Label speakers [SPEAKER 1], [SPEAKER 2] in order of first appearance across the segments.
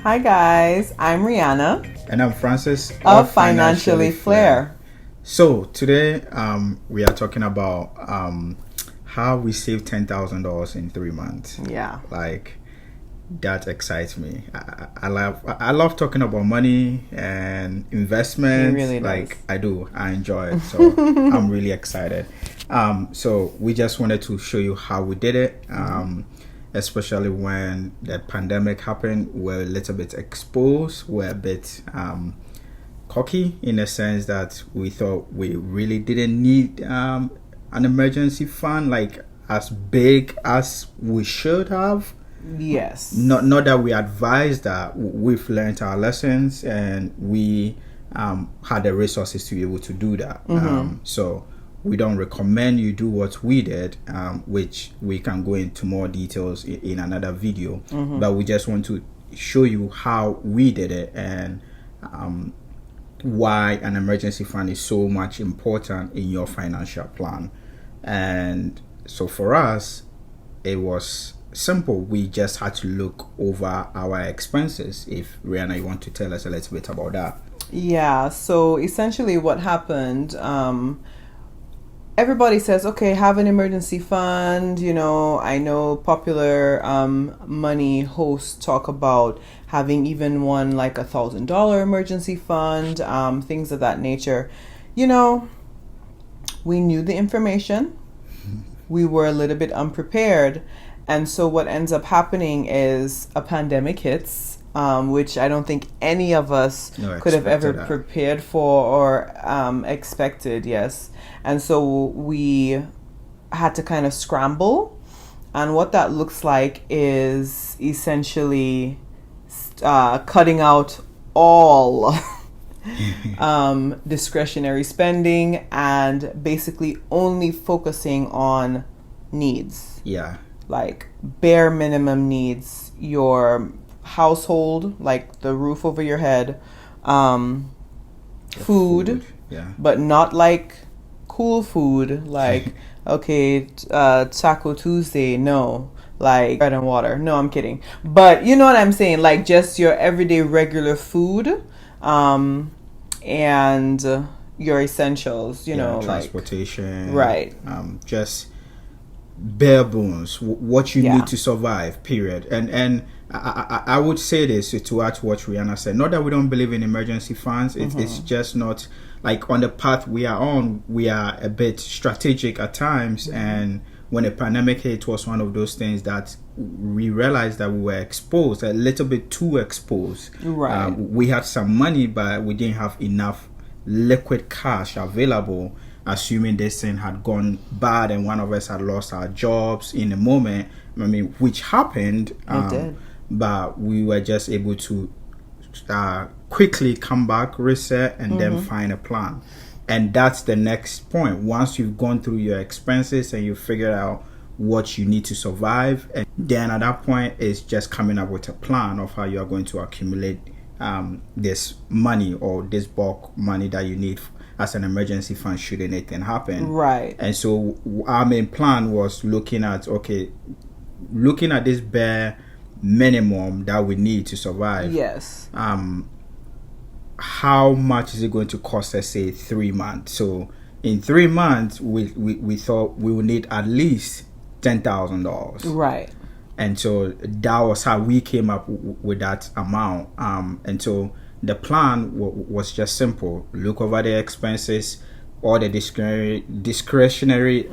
[SPEAKER 1] Hi guys, I'm Rihanna
[SPEAKER 2] And I'm Francis
[SPEAKER 1] of Financially Flair.
[SPEAKER 2] So today we are talking about how we save $10,000 in 3 months.
[SPEAKER 1] Yeah.
[SPEAKER 2] Like that excites me. I love talking about money and investments.
[SPEAKER 1] He really does.
[SPEAKER 2] Like I do. I enjoy it. So I'm really excited. So we just wanted to show you how we did it. Especially when the pandemic happened, we're a little bit exposed. We're a bit cocky in the sense that we thought we really didn't need an emergency fund like as big as we should have.
[SPEAKER 1] Yes.
[SPEAKER 2] Not that we advise that. We've learned our lessons and we had the resources to be able to do that. So we don't recommend you do what we did, which we can go into more details in another video. But we just want to show you how we did it and why an emergency fund is so much important in your financial plan. And so for us, it was simple. We just had to look over our expenses. If Rihanna, you want to tell us a little bit about that?
[SPEAKER 1] Yeah, so essentially what happened, everybody says, okay, have an emergency fund. You know, I know popular money hosts talk about having even one like $1,000 emergency fund, things of that nature. You know, we knew the information. We were a little bit unprepared. And so what ends up happening is a pandemic hits, which I don't think any of us could have ever prepared for or expected, yes. And so we had to kind of scramble. And what that looks like is essentially cutting out all discretionary spending and basically only focusing on needs.
[SPEAKER 2] Yeah.
[SPEAKER 1] Like bare minimum needs, your household, like the roof over your head, food,
[SPEAKER 2] yeah,
[SPEAKER 1] but not like cool food, like okay, Taco Tuesday, no, like bread and water. No, I'm kidding. But you know what I'm saying, like just your everyday regular food, and your essentials, you know,
[SPEAKER 2] transportation,
[SPEAKER 1] right?
[SPEAKER 2] Just bare bones, what you need to survive, period. And I would say this to add to what Rihanna said, not that we don't believe in emergency funds, it's just not like on the path we are on. We are a bit strategic at times, and when the pandemic hit, it was one of those things that we realized that we were exposed, a little bit too exposed.
[SPEAKER 1] Right.
[SPEAKER 2] We had some money, but we didn't have enough liquid cash available, assuming this thing had gone bad and one of us had lost our jobs in a moment. I mean, which happened.
[SPEAKER 1] It did.
[SPEAKER 2] But we were just able to quickly come back, reset, and then find a plan. And that's the next point. Once you've gone through your expenses and you figured out what you need to survive, and then at that point, it's just coming up with a plan of how you are going to accumulate this money or this bulk money that you need as an emergency fund should anything happen.
[SPEAKER 1] Right.
[SPEAKER 2] And so our main plan was looking at this bare minimum that we need to survive.
[SPEAKER 1] Yes.
[SPEAKER 2] How much is it going to cost us, say 3 months? So in 3 months we thought we would need at least $10,000.
[SPEAKER 1] Right.
[SPEAKER 2] And so that was how we came up with that amount. And so the plan was just simple. Look over the expenses, all the discretionary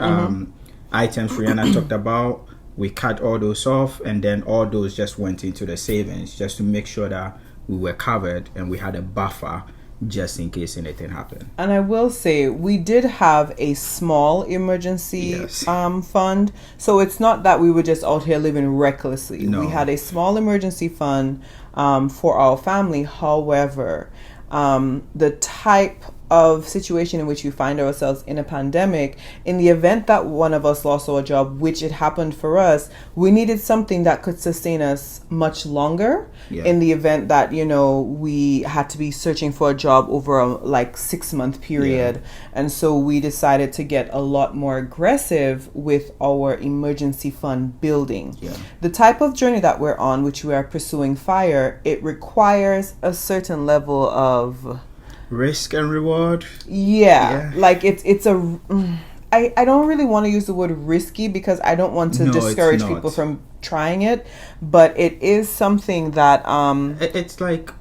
[SPEAKER 2] items Rihanna talked about. We cut all those off, and then all those just went into the savings just to make sure that we were covered and we had a buffer just in case anything happened.
[SPEAKER 1] And I will say, we did have a small emergency fund. So it's not that we were just out here living recklessly.
[SPEAKER 2] No.
[SPEAKER 1] We had a small emergency fund for our family. However, the type of situation in which we find ourselves in a pandemic, in the event that one of us lost our job, which it happened for us, we needed something that could sustain us much longer.
[SPEAKER 2] Yeah.
[SPEAKER 1] In the event that, you know, we had to be searching for a job over a 6-month period. And so we decided to get a lot more aggressive with our emergency fund building.
[SPEAKER 2] Yeah.
[SPEAKER 1] The type of journey that we're on, which we are pursuing FIRE, it requires a certain level of
[SPEAKER 2] risk and reward.
[SPEAKER 1] Yeah. Like it's a I don't really want to use the word risky because I don't want to discourage people from trying it, but it is something that
[SPEAKER 2] it's like,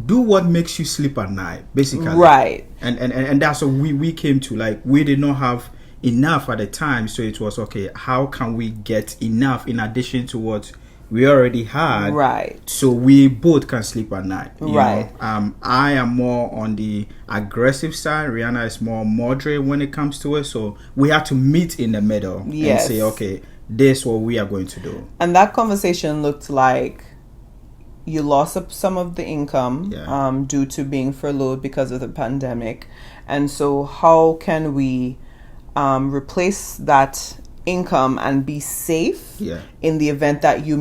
[SPEAKER 2] do what makes you sleep at night, basically.
[SPEAKER 1] Right.
[SPEAKER 2] And that's what we came to. Like, we did not have enough at the time, so it was okay, how can we get enough in addition to what we already had,
[SPEAKER 1] right?
[SPEAKER 2] So we both can sleep at night,
[SPEAKER 1] right?
[SPEAKER 2] I am more on the aggressive side. Rihanna is more moderate when it comes to it. So we have to meet in the middle and say, okay, this is what we are going to do.
[SPEAKER 1] And that conversation looked like you lost some of the income due to being furloughed because of the pandemic, and so how can we replace that income and be safe in the event that you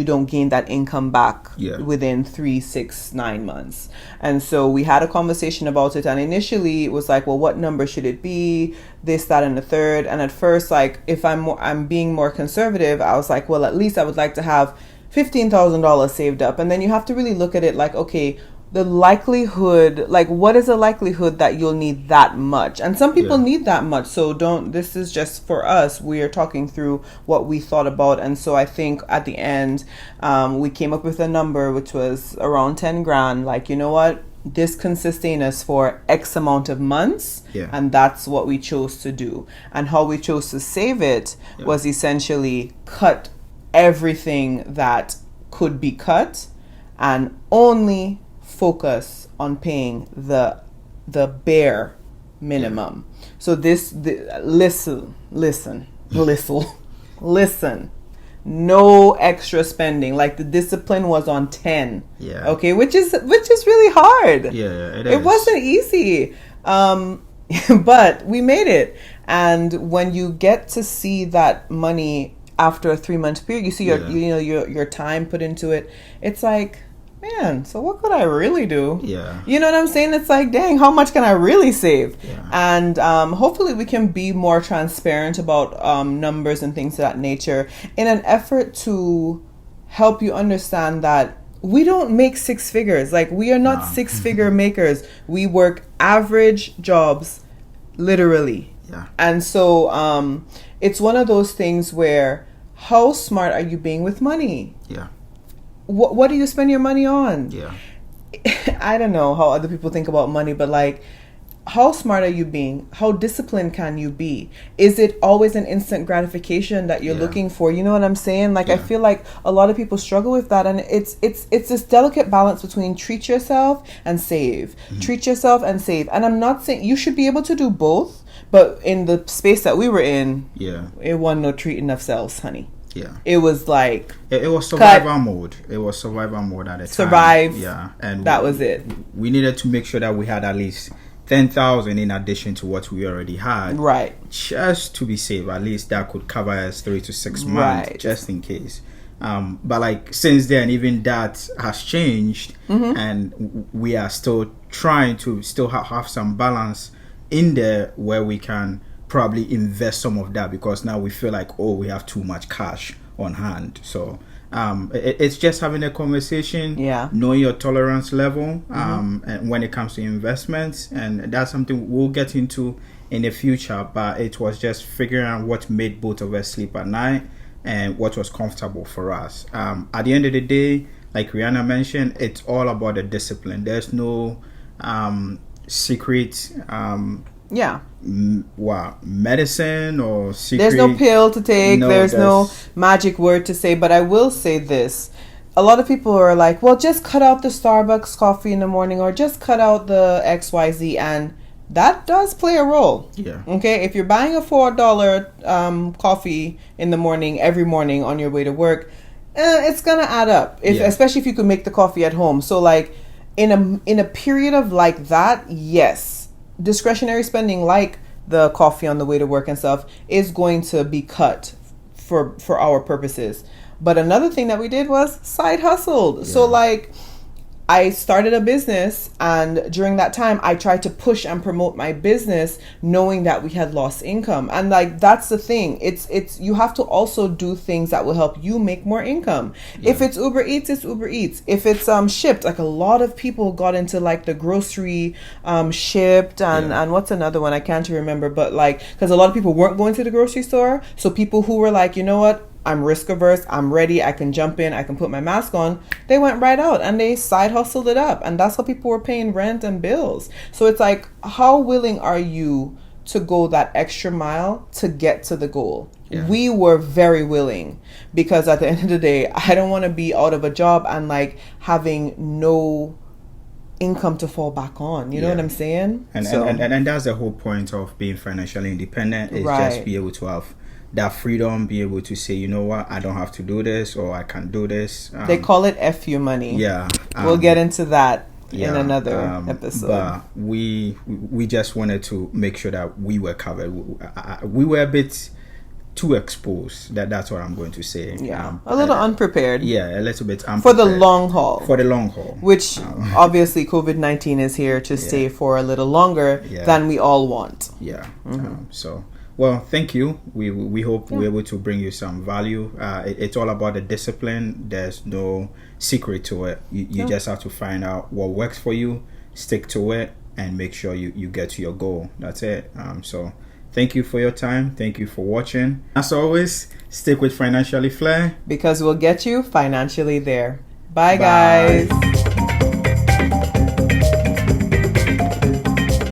[SPEAKER 1] don't gain that income back within 3, 6, 9 months. And so we had a conversation about it, and initially it was like, well, what number should it be, this, that, and the third. And at first, like, if I'm being more conservative, I was like, well, at least I would like to have $15,000 saved up. And then you have to really look at it like, okay, the likelihood, like, what is the likelihood that you'll need that much? And some people need that much. So this is just for us. We are talking through what we thought about. And so I think at the end, we came up with a number which was around 10 grand. Like, you know what? This can sustain us for X amount of months. And that's what we chose to do. And how we chose to save it was essentially cut everything that could be cut and only focus on paying the bare minimum. So listen, no extra spending. Like, the discipline was on 10. Okay, which is really hard. It wasn't easy, but we made it. And when you get to see that money after a 3-month period, you see your time put into it, it's like, man, so what could I really do? You know what I'm saying? It's like, dang, how much can I really save? And hopefully we can be more transparent about numbers and things of that nature in an effort to help you understand that we don't make 6 figures. Like, we are not 6-figure makers. We work average jobs, literally. And so it's one of those things where, how smart are you being with money? What do you spend your money on? I don't know how other people think about money, but like, how smart are you being? How disciplined can you be? Is it always an instant gratification that you're looking for? You know what I'm saying? Like, I feel like a lot of people struggle with that, and it's this delicate balance between treat yourself and save. Treat yourself and save. And I'm not saying you should be able to do both, but in the space that we were in, it wasn't no treating ourselves, honey. It was like,
[SPEAKER 2] it was survival mode. It was survival mode at the time.
[SPEAKER 1] Survive.
[SPEAKER 2] And
[SPEAKER 1] that was it.
[SPEAKER 2] We needed to make sure that we had at least 10,000 in addition to what we already had.
[SPEAKER 1] Right.
[SPEAKER 2] Just to be safe, at least that could cover us 3 to 6 months, just in case. But like, since then, even that has changed, and we are still trying to still have some balance in there where we can probably invest some of that, because now we feel like, we have too much cash on hand. So it's just having a conversation, knowing your tolerance level, and when it comes to investments, and that's something we'll get into in the future. But it was just figuring out what made both of us sleep at night and what was comfortable for us. At the end of the day, like Rihanna mentioned, it's all about the discipline. There's no secret medicine or secret.
[SPEAKER 1] There's no pill to take. There's no magic word to say. But I will say this: a lot of people are like, well, just cut out the Starbucks coffee in the morning, or just cut out the XYZ, and that does play a role. Okay, if you're buying a $4 coffee in the morning every morning on your way to work, it's gonna add up. Especially if you could make the coffee at home. So like, in a period of like that, yes, discretionary spending, like the coffee on the way to work and stuff, is going to be cut for our purposes. But another thing that we did was side hustled. Yeah. So like, I started a business, and during that time I tried to push and promote my business knowing that we had lost income. And like, that's the thing. It's you have to also do things that will help you make more income. Yeah. If it's Uber Eats, it's Uber Eats. If it's shipped, like a lot of people got into like the grocery shipped and what's another one? I can't remember, but like, because a lot of people weren't going to the grocery store. So people who were like, you know what? I'm risk averse, I'm ready, I can jump in, I can put my mask on, they went right out and they side hustled it up. And that's how people were paying rent and bills. So it's like, how willing are you to go that extra mile to get to the goal? Yeah. We were very willing, because at the end of the day, I don't want to be out of a job and like having no income to fall back on. You know what I'm saying?
[SPEAKER 2] And that's the whole point of being financially independent, is just be able to have that freedom, be able to say, you know what, I don't have to do this, or I can do this.
[SPEAKER 1] They call it FU money.
[SPEAKER 2] Yeah.
[SPEAKER 1] We'll get into that in another episode.
[SPEAKER 2] But we just wanted to make sure that we were covered. We were a bit too exposed. That's what I'm going to say.
[SPEAKER 1] Yeah. A little unprepared.
[SPEAKER 2] Yeah, a little bit unprepared.
[SPEAKER 1] For the long haul.
[SPEAKER 2] For the long haul.
[SPEAKER 1] Which obviously COVID-19 is here to stay for a little longer than we all want.
[SPEAKER 2] Yeah. Well, thank you. We hope we're able to bring you some value. It's all about the discipline. There's no secret to it. You just have to find out what works for you, stick to it, and make sure you get to your goal. That's it. So thank you for your time. Thank you for watching. As always, stick with Financially Flair,
[SPEAKER 1] because we'll get you financially there. Bye. Guys.